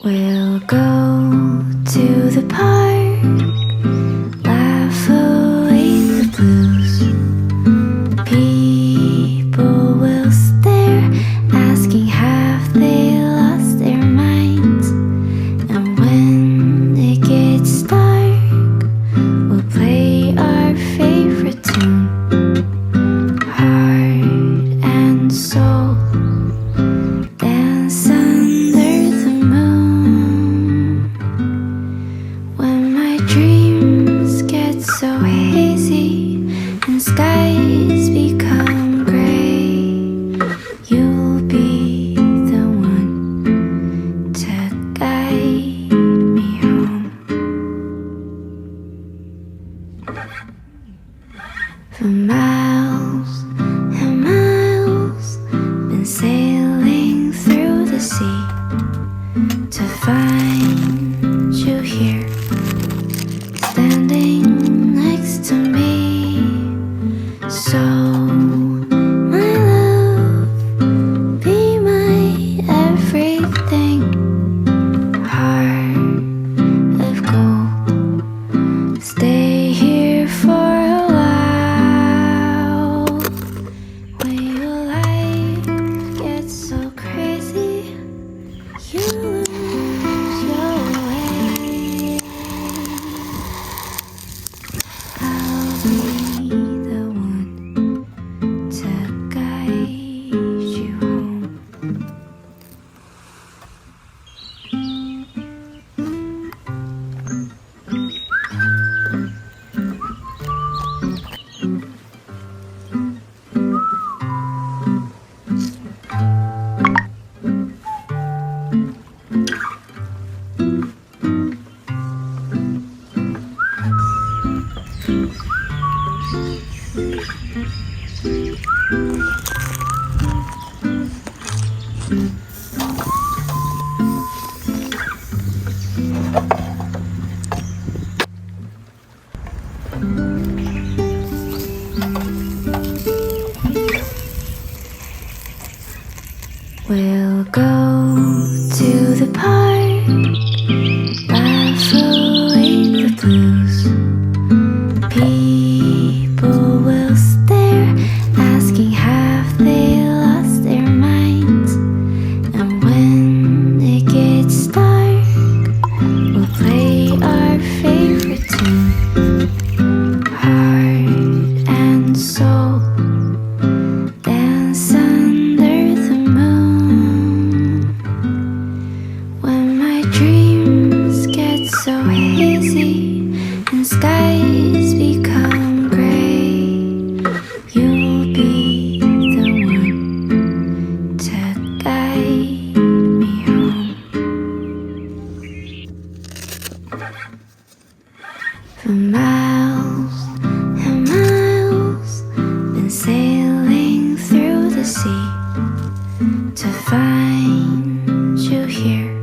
We'll go to the park, laugh away the blues. People will stare, asking have they lost their minds. And when it gets dark, we'll play our favorite tune, heart and soul. Dance under the moon. When my dreams get so hazy and skies become gray, you'll be the one to guide me home. For miles and miles, been sailing through the sea to find you here, standing next to me. So, my love, be my everything, heart of gold, stay here for a while. When your life gets so crazy, you lose your way. I'll be the one to guide you home. We'll go to the park, laugh away the blues. People will stare, asking have they lost their minds. And when it gets dark, we'll play our favorite tune, heart and soul. Dance under the moon. When my dreams get so hazy and skies become gray, you'll be the one to guide me home. For miles and miles, been sailing through the sea to find you here,